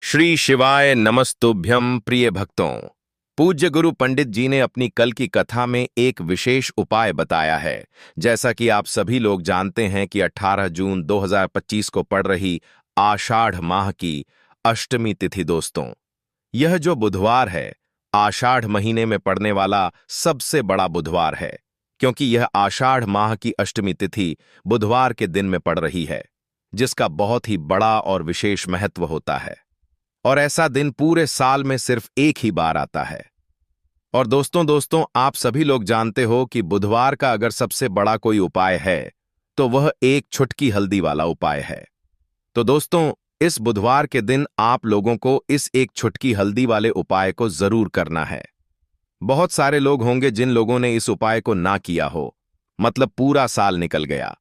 श्री शिवाय नमस्तुभ्यं प्रिय भक्तों। पूज्य गुरु पंडित जी ने अपनी कल की कथा में एक विशेष उपाय बताया है। जैसा कि आप सभी लोग जानते हैं कि 18 जून 2025 को पड़ रही आषाढ़ माह की अष्टमी तिथि दोस्तों, यह जो बुधवार है आषाढ़ महीने में पड़ने वाला सबसे बड़ा बुधवार है, क्योंकि यह आषाढ़ माह की अष्टमी तिथि बुधवार के दिन में पड़ रही है, जिसका बहुत ही बड़ा और विशेष महत्व होता है। और ऐसा दिन पूरे साल में सिर्फ एक ही बार आता है। और दोस्तों आप सभी लोग जानते हो कि बुधवार का अगर सबसे बड़ा कोई उपाय है तो वह एक छुटकी हल्दी वाला उपाय है। तो दोस्तों, इस बुधवार के दिन आप लोगों को इस एक छुटकी हल्दी वाले उपाय को जरूर करना है। बहुत सारे लोग होंगे जिन लोगों ने इस उपाय को ना किया हो, मतलब पूरा साल निकल गया,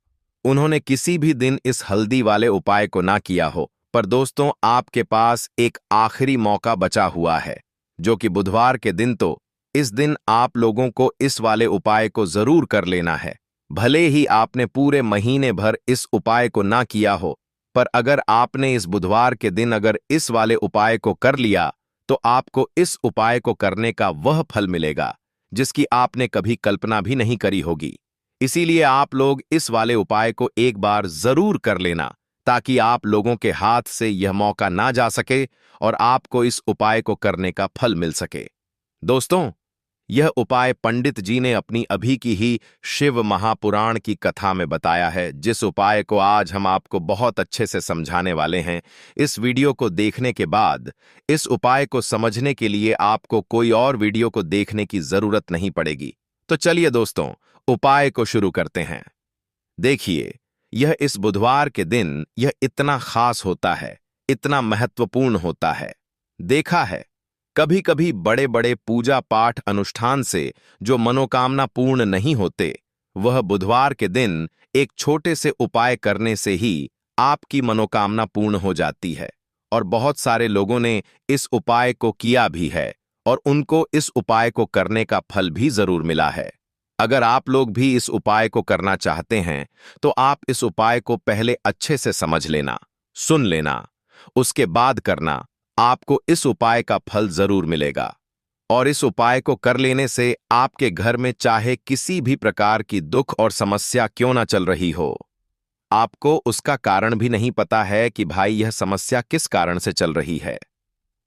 उन्होंने किसी भी दिन इस हल्दी वाले उपाय को ना किया हो। पर दोस्तों, आपके पास एक आखिरी मौका बचा हुआ है, जो कि बुधवार के दिन। तो इस दिन आप लोगों को इस वाले उपाय को जरूर कर लेना है। भले ही आपने पूरे महीने भर इस उपाय को ना किया हो, पर अगर आपने इस बुधवार के दिन अगर इस वाले उपाय को कर लिया तो आपको इस उपाय को करने का वह फल मिलेगा जिसकी आपने कभी कल्पना भी नहीं करी होगी। इसीलिए आप लोग इस वाले उपाय को एक बार जरूर कर लेना, ताकि आप लोगों के हाथ से यह मौका ना जा सके और आपको इस उपाय को करने का फल मिल सके। दोस्तों, यह उपाय पंडित जी ने अपनी अभी की ही शिव महापुराण की कथा में बताया है, जिस उपाय को आज हम आपको बहुत अच्छे से समझाने वाले हैं। इस वीडियो को देखने के बाद इस उपाय को समझने के लिए आपको कोई और वीडियो को देखने की जरूरत नहीं पड़ेगी। तो चलिए दोस्तों, उपाय को शुरू करते हैं। देखिए, यह इस बुधवार के दिन यह इतना खास होता है, इतना महत्वपूर्ण होता है। देखा है, कभी कभी बड़े बड़े पूजा पाठ अनुष्ठान से जो मनोकामना पूर्ण नहीं होते, वह बुधवार के दिन एक छोटे से उपाय करने से ही आपकी मनोकामना पूर्ण हो जाती है। और बहुत सारे लोगों ने इस उपाय को किया भी है और उनको इस उपाय को करने का फल भी जरूर मिला है। अगर आप लोग भी इस उपाय को करना चाहते हैं तो आप इस उपाय को पहले अच्छे से समझ लेना, सुन लेना, उसके बाद करना। आपको इस उपाय का फल जरूर मिलेगा। और इस उपाय को कर लेने से आपके घर में चाहे किसी भी प्रकार की दुख और समस्या क्यों ना चल रही हो, आपको उसका कारण भी नहीं पता है कि भाई यह समस्या किस कारण से चल रही है।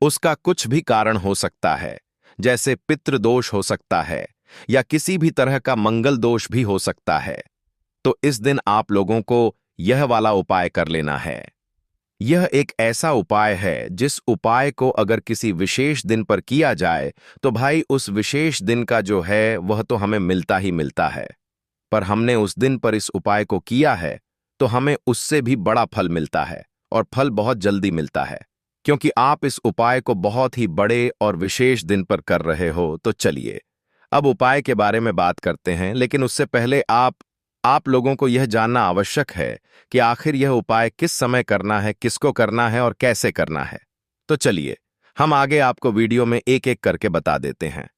उसका कुछ भी कारण हो सकता है, जैसे पितृदोष हो सकता है या किसी भी तरह का मंगल दोष भी हो सकता है। तो इस दिन आप लोगों को यह वाला उपाय कर लेना है। यह एक ऐसा उपाय है जिस उपाय को अगर किसी विशेष दिन पर किया जाए तो भाई उस विशेष दिन का जो है वह तो हमें मिलता ही मिलता है। पर हमने उस दिन पर इस उपाय को किया है तो हमें उससे भी बड़ा फल मिलता है, और फल बहुत जल्दी मिलता है, क्योंकि आप इस उपाय को बहुत ही बड़े और विशेष दिन पर कर रहे हो। तो चलिए अब उपाय के बारे में बात करते हैं, लेकिन उससे पहले आप लोगों को यह जानना आवश्यक है कि आखिर यह उपाय किस समय करना है, किसको करना है और कैसे करना है। तो चलिए हम आगे आपको वीडियो में एक एक करके बता देते हैं।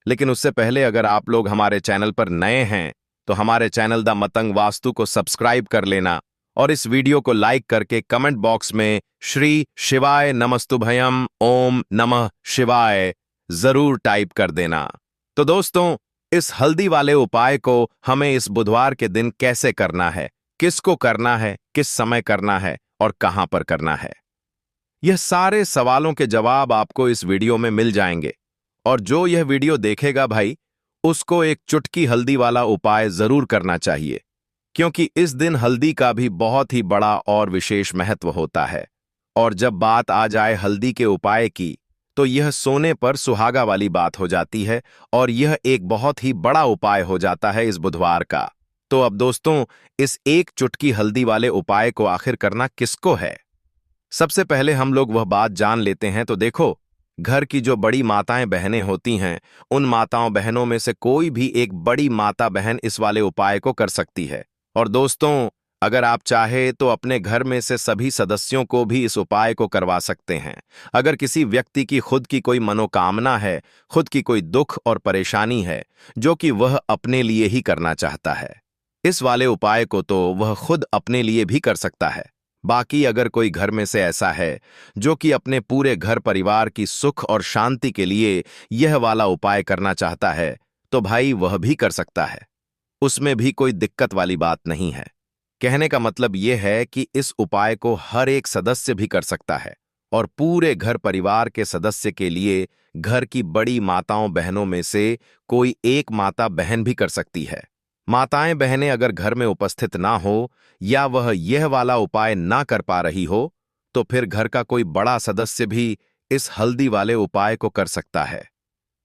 लेकिन उससे पहले अगर आप लोग हमारे चैनल पर नए हैं तो हमारे चैनल द मतंग वास्तु को सब्सक्राइब कर लेना और इस वीडियो को लाइक करके कमेंट बॉक्स में श्री शिवाय नमस्तुभयम ओम नमः शिवाय जरूर टाइप कर देना। तो दोस्तों, इस हल्दी वाले उपाय को हमें इस बुधवार के दिन कैसे करना है, किसको करना है, किस समय करना है और कहां पर करना है, यह सारे सवालों के जवाब आपको इस वीडियो में मिल जाएंगे। और जो यह वीडियो देखेगा भाई, उसको एक चुटकी हल्दी वाला उपाय जरूर करना चाहिए, क्योंकि इस दिन हल्दी का भी बहुत ही बड़ा और विशेष महत्व होता है। और जब बात आ जाए हल्दी के उपाय की, तो यह सोने पर सुहागा वाली बात हो जाती है और यह एक बहुत ही बड़ा उपाय हो जाता है इस बुधवार का। तो अब दोस्तों, इस एक चुटकी हल्दी वाले उपाय को आखिर करना किसको है, सबसे पहले हम लोग वह बात जान लेते हैं। तो देखो, घर की जो बड़ी माताएं बहनें होती हैं, उन माताओं बहनों में से कोई भी एक बड़ी माता बहन इस वाले उपाय को कर सकती है। और दोस्तों, अगर आप चाहे तो अपने घर में से सभी सदस्यों को भी इस उपाय को करवा सकते हैं। अगर किसी व्यक्ति की खुद की कोई मनोकामना है, खुद की कोई दुख और परेशानी है जो कि वह अपने लिए ही करना चाहता है, इस वाले उपाय को तो वह खुद अपने लिए भी कर सकता है। बाकी अगर कोई घर में से ऐसा है जो कि अपने पूरे घर परिवार की सुख और शांति के लिए यह वाला उपाय करना चाहता है, तो भाई वह भी कर सकता है। उसमें भी कोई दिक्कत वाली बात नहीं है। कहने का मतलब यह है कि इस उपाय को हर एक सदस्य भी कर सकता है और पूरे घर परिवार के सदस्य के लिए घर की बड़ी माताओं बहनों में से कोई एक माता बहन भी कर सकती है। माताएं बहनें अगर घर में उपस्थित ना हो या वह यह वाला उपाय ना कर पा रही हो, तो फिर घर का कोई बड़ा सदस्य भी इस हल्दी वाले उपाय को कर सकता है,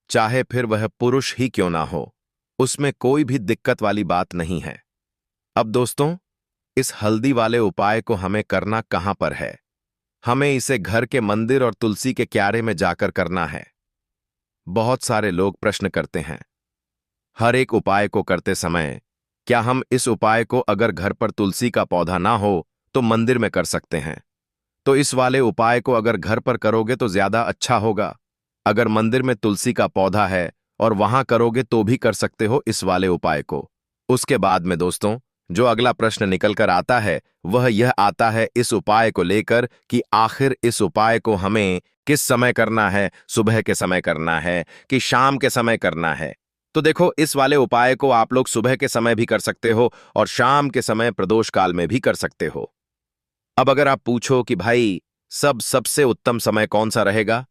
चाहे फिर वह पुरुष ही क्यों ना हो। उसमें कोई भी दिक्कत वाली बात नहीं है। अब दोस्तों, इस हल्दी वाले उपाय को हमें करना कहां पर है? हमें इसे घर के मंदिर और तुलसी के क्यारे में जाकर करना है। बहुत सारे लोग प्रश्न करते हैं, हर एक उपाय को करते समय क्या हम इस उपाय को अगर घर पर तुलसी का पौधा ना हो तो मंदिर में कर सकते हैं? तो इस वाले उपाय को अगर घर पर करोगे तो ज्यादा अच्छा होगा। अगर मंदिर में तुलसी का पौधा है और वहां करोगे तो भी कर सकते हो इस वाले उपाय को। उसके बाद में दोस्तों, जो अगला प्रश्न निकल कर आता है वह यह आता है इस उपाय को लेकर कि आखिर इस उपाय को हमें किस समय करना है, सुबह के समय करना है कि शाम के समय करना है? तो देखो, इस वाले उपाय को आप लोग सुबह के समय भी कर सकते हो और शाम के समय प्रदोष काल में भी कर सकते हो। अब अगर आप पूछो कि भाई सबसे उत्तम समय कौन सा रहेगा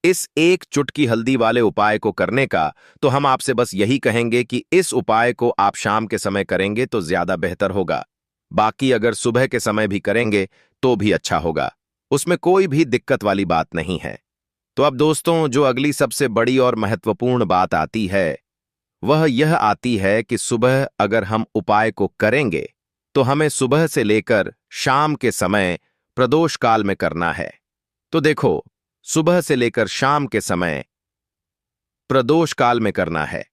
इस एक चुटकी हल्दी वाले उपाय को करने का, तो हम आपसे बस यही कहेंगे कि इस उपाय को आप शाम के समय करेंगे तो ज्यादा बेहतर होगा। बाकी अगर सुबह के समय भी करेंगे तो भी अच्छा होगा, उसमें कोई भी दिक्कत वाली बात नहीं है। तो अब दोस्तों, जो अगली सबसे बड़ी और महत्वपूर्ण बात आती है वह यह आती है कि सुबह अगर हम उपाय को करेंगे तो हमें सुबह से लेकर शाम के समय प्रदोष काल में करना है। तो देखो, सुबह से लेकर शाम के समय प्रदोष काल में करना है।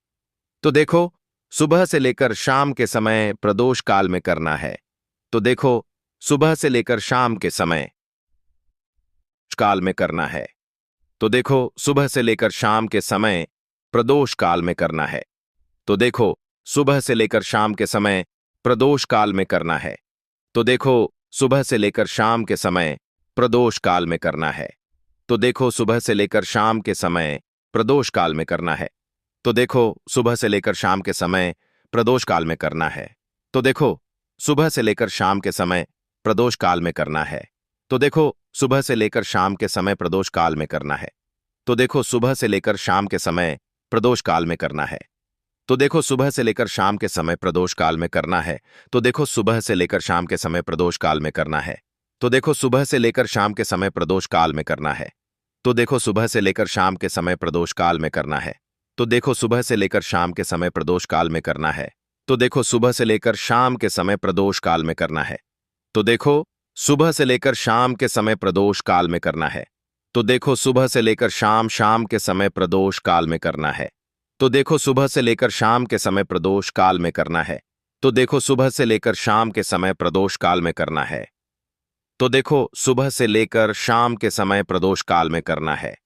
तो देखो, सुबह से लेकर शाम के समय प्रदोष काल में करना है। तो देखो, सुबह से लेकर शाम के समय काल में करना है। तो देखो, सुबह से लेकर शाम के समय प्रदोष काल में करना है। तो देखो, सुबह से लेकर शाम के समय प्रदोष काल में करना है। तो देखो, सुबह से लेकर शाम के समय प्रदोष काल में करना है। तो देखो, सुबह से लेकर शाम के समय प्रदोष काल में करना है। तो देखो, सुबह से लेकर शाम के समय प्रदोष काल में करना है। तो देखो, सुबह से लेकर शाम के समय प्रदोष काल में करना है। तो देखो, सुबह से लेकर शाम के समय प्रदोष काल में करना है। तो देखो, सुबह से लेकर शाम के समय प्रदोष काल में करना है। तो देखो, सुबह से लेकर शाम के समय प्रदोष काल में करना है। तो देखो, सुबह से लेकर शाम के समय प्रदोष काल में करना है। तो देखो, सुबह से लेकर शाम के समय प्रदोष काल में करना है। तो देखो, सुबह से लेकर शाम के समय प्रदोष काल में करना है। तो देखो, सुबह से लेकर शाम के समय प्रदोष काल में करना है। तो देखो, सुबह से लेकर शाम के समय प्रदोष काल में करना है। तो देखो, सुबह से लेकर शाम के समय प्रदोष काल में करना है। तो देखो, सुबह से लेकर शाम के समय प्रदोष काल में करना है। तो देखो, सुबह से लेकर शाम के समय प्रदोष काल में करना है। तो देखो, सुबह से लेकर शाम के समय प्रदोष काल में करना है। तो देखो, सुबह से लेकर शाम के समय प्रदोष काल में करना है। तो देखो, सुबह से लेकर शाम के समय प्रदोष काल में करना है।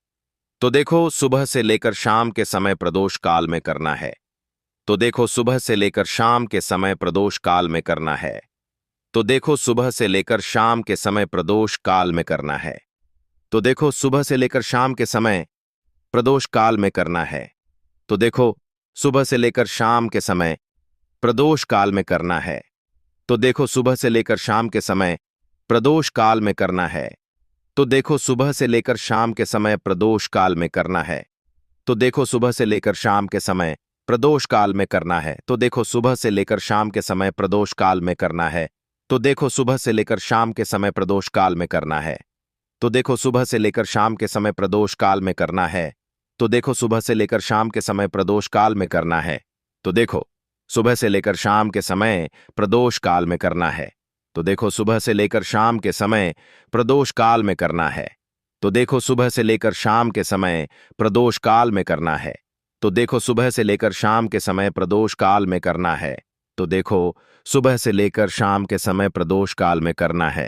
तो देखो, सुबह से लेकर शाम के समय प्रदोष काल में करना है। तो देखो, सुबह से लेकर शाम के समय प्रदोष काल में करना है। तो देखो, सुबह से लेकर शाम के समय प्रदोष काल में करना है। तो देखो, सुबह से लेकर शाम के समय प्रदोष काल में करना है। तो देखो, सुबह से लेकर शाम के समय प्रदोष काल में करना है। तो देखो, सुबह से लेकर शाम के समय प्रदोष काल में करना है। तो देखो, सुबह से लेकर शाम के समय प्रदोष काल में करना है। तो देखो, सुबह से लेकर शाम के समय प्रदोष काल में करना है। तो देखो, सुबह से लेकर शाम के समय प्रदोष काल में करना है। तो देखो, सुबह से लेकर शाम के समय प्रदोष काल में करना है। तो देखो, सुबह से लेकर शाम के समय प्रदोष काल में करना है। तो देखो, सुबह से लेकर शाम के समय प्रदोष काल में करना है। तो देखो, सुबह से लेकर शाम के समय प्रदोष काल में करना है। तो देखो, सुबह से लेकर शाम के समय प्रदोष काल में करना है। तो देखो, सुबह से लेकर शाम के समय प्रदोष काल में करना है। तो देखो, सुबह से लेकर शाम के समय प्रदोष काल में करना है।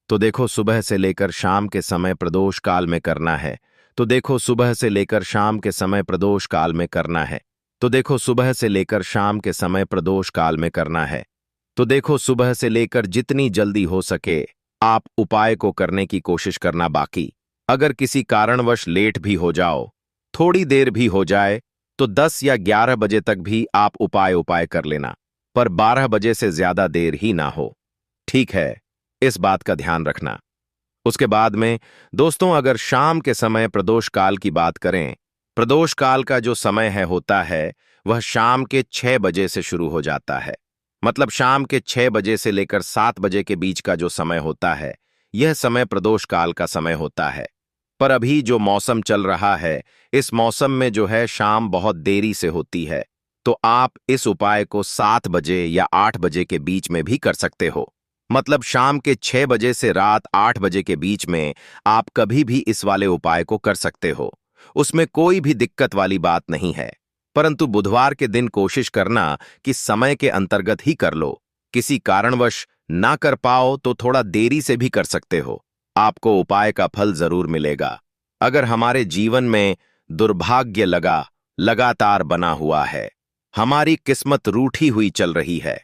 तो देखो, सुबह से लेकर शाम के समय प्रदोष काल में करना है। तो देखो, सुबह से लेकर शाम के समय प्रदोष काल में करना है। तो देखो, सुबह से लेकर शाम के समय प्रदोष काल में करना है। तो देखो, सुबह से लेकर जितनी जल्दी हो सके आप उपाय को करने की कोशिश करना बाकी। अगर किसी कारणवश लेट भी हो जाओ, थोड़ी देर भी हो जाए, तो 10 या 11 बजे तक भी आप उपाय कर लेना, पर 12 बजे से ज्यादा देर ही ना हो। ठीक है, इस बात का ध्यान रखना। उसके बाद में दोस्तों, अगर शाम के समय प्रदोष काल की बात करें, प्रदोष काल का जो समय होता है वह शाम के 6 बजे से शुरू हो जाता है। मतलब शाम के 6 बजे से लेकर 7 बजे के बीच का जो समय होता है, यह समय प्रदोष काल का समय होता है। पर अभी जो मौसम चल रहा है, इस मौसम में जो है शाम बहुत देरी से होती है, तो आप इस उपाय को 7 बजे या 8 बजे के बीच में भी कर सकते हो। मतलब शाम के 6 बजे से रात 8 बजे के बीच में आप कभी भी इस वाले उपाय को कर सकते हो। उसमें कोई भी दिक्कत वाली बात नहीं है। परंतु बुधवार के दिन कोशिश करना कि समय के अंतर्गत ही कर लो। किसी कारणवश ना कर पाओ तो थोड़ा देरी से भी कर सकते हो। आपको उपाय का फल जरूर मिलेगा। अगर हमारे जीवन में दुर्भाग्य लगातार बना हुआ है, हमारी किस्मत रूठी हुई चल रही है,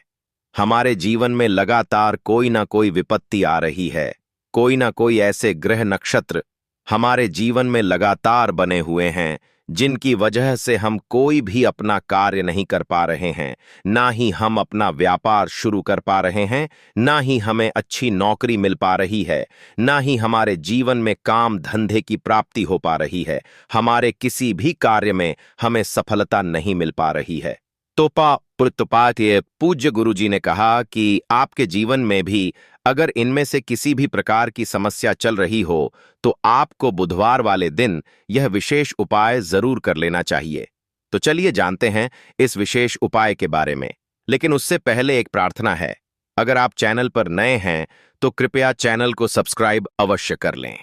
हमारे जीवन में लगातार कोई ना कोई विपत्ति आ रही है, कोई ना कोई ऐसे ग्रह नक्षत्र हमारे जीवन में लगातार बने हुए हैं जिनकी वजह से हम कोई भी अपना कार्य नहीं कर पा रहे हैं, ना ही हम अपना व्यापार शुरू कर पा रहे हैं, ना ही हमें अच्छी नौकरी मिल पा रही है, ना ही हमारे जीवन में काम धंधे की प्राप्ति हो पा रही है, हमारे किसी भी कार्य में हमें सफलता नहीं मिल पा रही है। पुरुतपात ये पूज्य गुरुजी ने कहा कि आपके जीवन में भी अगर इनमें से किसी भी प्रकार की समस्या चल रही हो, तो आपको बुधवार वाले दिन यह विशेष उपाय जरूर कर लेना चाहिए। तो चलिए जानते हैं इस विशेष उपाय के बारे में। लेकिन उससे पहले एक प्रार्थना है। अगर आप चैनल पर नए हैं तो कृपया चैनल को सब्सक्राइब अवश्य कर लें।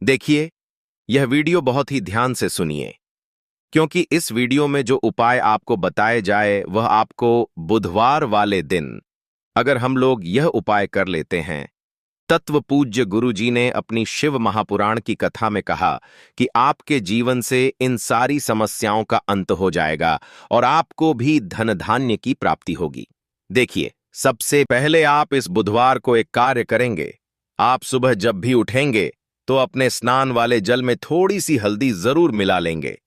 देखिए, यह वीडियो बहुत ही ध्यान से सुनिए, क्योंकि इस वीडियो में जो उपाय आपको बताए जाए वह आपको बुधवार वाले दिन अगर हम लोग यह उपाय कर लेते हैं। तत्व पूज्य गुरुजी ने अपनी शिव महापुराण की कथा में कहा कि आपके जीवन से इन सारी समस्याओं का अंत हो जाएगा और आपको भी धन धान्य की प्राप्ति होगी। देखिए, सबसे पहले आप इस बुधवार को एक कार्य करेंगे। आप सुबह जब भी उठेंगे तो अपने स्नान वाले जल में थोड़ी सी हल्दी जरूर मिला लेंगे।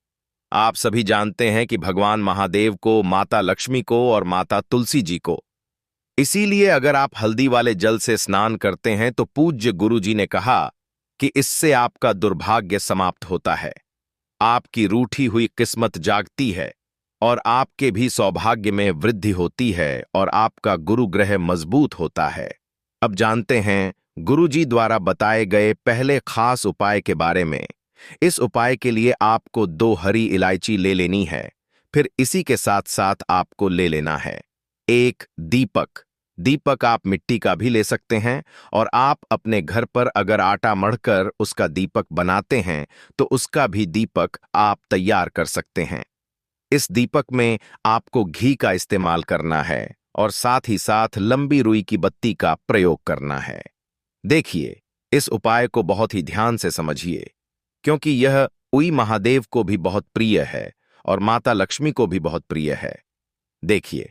आप सभी जानते हैं कि भगवान महादेव को, माता लक्ष्मी को और माता तुलसी जी को, इसीलिए अगर आप हल्दी वाले जल से स्नान करते हैं तो पूज्य गुरुजी ने कहा कि इससे आपका दुर्भाग्य समाप्त होता है, आपकी रूठी हुई किस्मत जागती है और आपके भी सौभाग्य में वृद्धि होती है और आपका गुरु ग्रह मजबूत होता है। अब जानते हैं गुरुजी द्वारा बताए गए पहले खास उपाय के बारे में। इस उपाय के लिए आपको 2 हरी इलायची ले लेनी है। फिर इसी के साथ साथ आपको ले लेना है एक दीपक। दीपक आप मिट्टी का भी ले सकते हैं और आप अपने घर पर अगर आटा मढ़कर उसका दीपक बनाते हैं तो उसका भी दीपक आप तैयार कर सकते हैं। इस दीपक में आपको घी का इस्तेमाल करना है और साथ ही साथ लंबी रुई की बत्ती का प्रयोग करना है। देखिए, इस उपाय को बहुत ही ध्यान से समझिए, क्योंकि यह उई महादेव को भी बहुत प्रिय है और माता लक्ष्मी को भी बहुत प्रिय है। देखिए,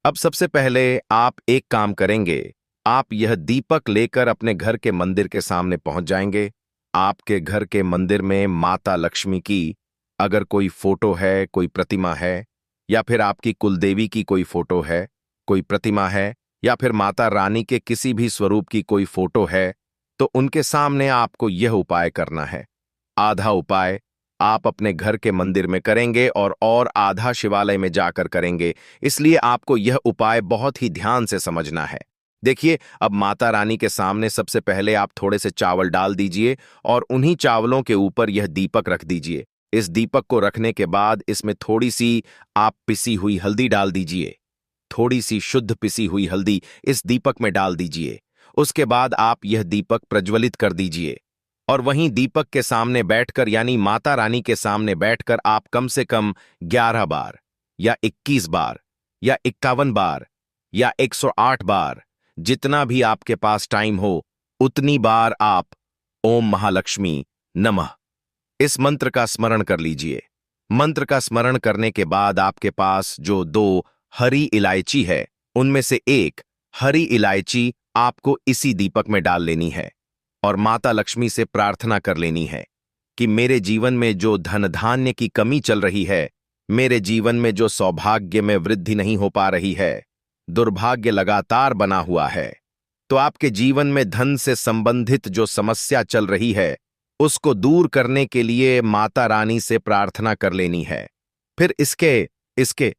अब सबसे पहले आप एक काम करेंगे। आप यह दीपक लेकर अपने घर के मंदिर के सामने पहुंच जाएंगे। आपके घर के मंदिर में माता लक्ष्मी की अगर कोई फोटो है, कोई प्रतिमा है, या फिर आपकी कुलदेवी की कोई फोटो है, कोई प्रतिमा है, या फिर माता रानी के किसी भी स्वरूप की कोई फोटो है, तो उनके सामने आपको यह उपाय करना है। आधा उपाय आप अपने घर के मंदिर में करेंगे और आधा शिवालय में जाकर करेंगे। इसलिए आपको यह उपाय बहुत ही ध्यान से समझना है। देखिए, अब माता रानी के सामने सबसे पहले आप थोड़े से चावल डाल दीजिए और उन्हीं चावलों के ऊपर यह दीपक रख दीजिए। इस दीपक को रखने के बाद इसमें थोड़ी सी आप पिसी हुई हल्दी डाल दीजिए। थोड़ी सी शुद्ध पिसी हुई हल्दी इस दीपक में डाल दीजिए। उसके बाद आप यह दीपक प्रज्वलित कर दीजिए और वहीं दीपक के सामने बैठकर, यानी माता रानी के सामने बैठकर आप कम से कम 11 बार या 21 बार या 51 बार या 108 बार, जितना भी आपके पास टाइम हो उतनी बार आप ओम महालक्ष्मी नमः इस मंत्र का स्मरण कर लीजिए। मंत्र का स्मरण करने के बाद आपके पास जो 2 हरी इलायची है, उनमें से एक हरी इलायची आपको इसी दीपक में डाल लेनी है और माता लक्ष्मी से प्रार्थना कर लेनी है कि मेरे जीवन में जो धन धान्य की कमी चल रही है, मेरे जीवन में जो सौभाग्य में वृद्धि नहीं हो पा रही है, दुर्भाग्य लगातार बना हुआ है, तो आपके जीवन में धन से संबंधित जो समस्या चल रही है उसको दूर करने के लिए माता रानी से प्रार्थना कर लेनी है। फिर इसके इसके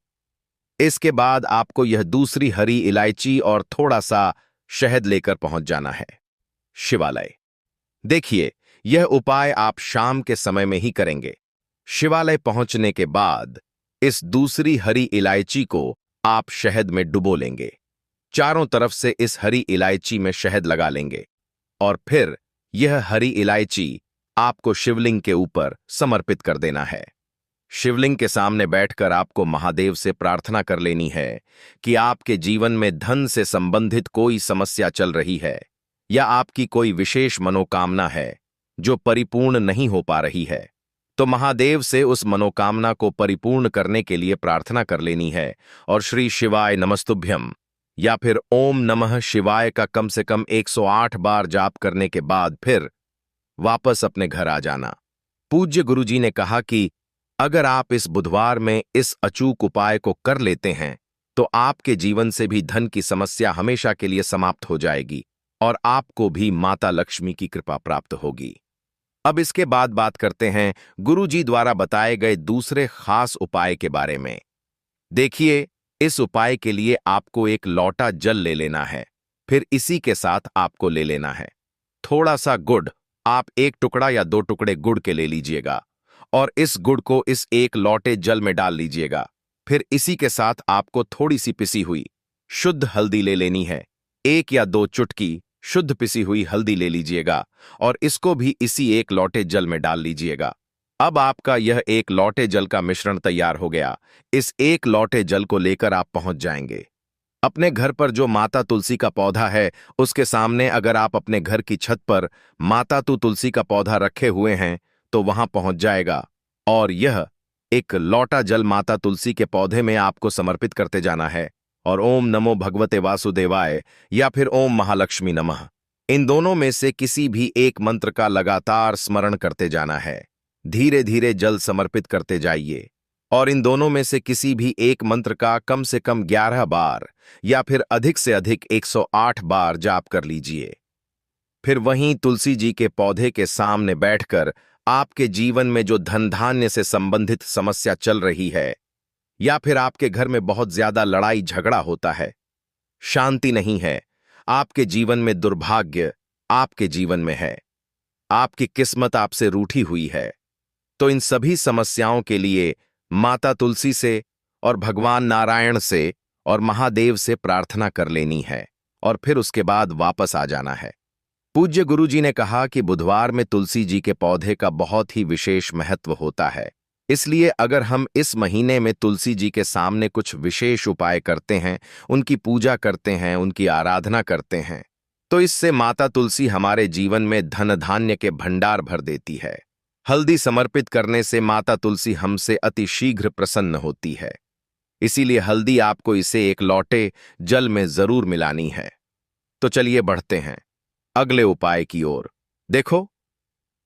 इसके बाद आपको यह दूसरी हरी इलायची और थोड़ा सा शहद लेकर पहुंच जाना है शिवालय। देखिए, यह उपाय आप शाम के समय में ही करेंगे। शिवालय पहुंचने के बाद इस दूसरी हरी इलायची को आप शहद में डुबो लेंगे। चारों तरफ से इस हरी इलायची में शहद लगा लेंगे और फिर यह हरी इलायची आपको शिवलिंग के ऊपर समर्पित कर देना है। शिवलिंग के सामने बैठकर आपको महादेव से प्रार्थना कर लेनी है कि आपके जीवन में धन से संबंधित कोई समस्या चल रही है या आपकी कोई विशेष मनोकामना है जो परिपूर्ण नहीं हो पा रही है, तो महादेव से उस मनोकामना को परिपूर्ण करने के लिए प्रार्थना कर लेनी है और श्री शिवाय नमस्तुभ्यम या फिर ओम नमः शिवाय का कम से कम 108 बार जाप करने के बाद फिर वापस अपने घर आ जाना। पूज्य गुरुजी ने कहा कि अगर आप इस बुधवार में इस अचूक उपाय को कर लेते हैं तो आपके जीवन से भी धन की समस्या हमेशा के लिए समाप्त हो जाएगी और आपको भी माता लक्ष्मी की कृपा प्राप्त होगी। अब इसके बाद बात करते हैं गुरुजी द्वारा बताए गए दूसरे खास उपाय के बारे में। देखिए, इस उपाय के लिए आपको एक लौटा जल ले लेना है। फिर इसी के साथ आपको ले लेना है थोड़ा सा गुड़। आप 1 टुकड़ा या 2 टुकड़े गुड़ के ले लीजिएगा और इस गुड़ को इस एक लौटे जल में डाल लीजिएगा। फिर इसी के साथ आपको थोड़ी सी पिसी हुई शुद्ध हल्दी ले लेनी है। 1 या 2 चुटकी शुद्ध पिसी हुई हल्दी ले लीजिएगा और इसको भी इसी एक लौटे जल में डाल लीजिएगा। अब आपका यह एक लौटे जल का मिश्रण तैयार हो गया। इस एक लौटे जल को लेकर आप पहुंच जाएंगे अपने घर पर जो माता तुलसी का पौधा है उसके सामने। अगर आप अपने घर की छत पर माता तुलसी का पौधा रखे हुए हैं तो वहां पहुंच जाएगा और यह एक लौटा जल माता तुलसी के पौधे में आपको समर्पित करते जाना है और ओम नमो भगवते वासुदेवाय या फिर ओम महालक्ष्मी नमः, इन दोनों में से किसी भी एक मंत्र का लगातार स्मरण करते जाना है। धीरे धीरे जल समर्पित करते जाइए और इन दोनों में से किसी भी एक मंत्र का कम से कम 11 बार या फिर अधिक से अधिक 108 बार जाप कर लीजिए। फिर वहीं तुलसी जी के पौधे के सामने बैठकर आपके जीवन में जो धन धान्य से संबंधित समस्या चल रही है या फिर आपके घर में बहुत ज्यादा लड़ाई झगड़ा होता है, शांति नहीं है, आपके जीवन में दुर्भाग्य आपके जीवन में है, आपकी किस्मत आपसे रूठी हुई है, तो इन सभी समस्याओं के लिए माता तुलसी से और भगवान नारायण से और महादेव से प्रार्थना कर लेनी है और फिर उसके बाद वापस आ जाना है। पूज्य गुरुजी ने कहा कि बुधवार में तुलसी जी के पौधे का बहुत ही विशेष महत्व होता है, इसलिए अगर हम इस महीने में तुलसी जी के सामने कुछ विशेष उपाय करते हैं, उनकी पूजा करते हैं, उनकी आराधना करते हैं, तो इससे माता तुलसी हमारे जीवन में धन धान्य के भंडार भर देती है। हल्दी समर्पित करने से माता तुलसी हमसे अति शीघ्र प्रसन्न होती है, इसीलिए हल्दी आपको इसे एक लौटे जल में जरूर मिलानी है। तो चलिए बढ़ते हैं अगले उपाय की ओर। देखो,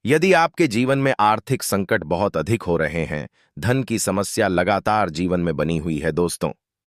यदि आपके जीवन में आर्थिक संकट बहुत अधिक हो रहे हैं, धन की समस्या लगातार जीवन में बनी हुई है दोस्तों,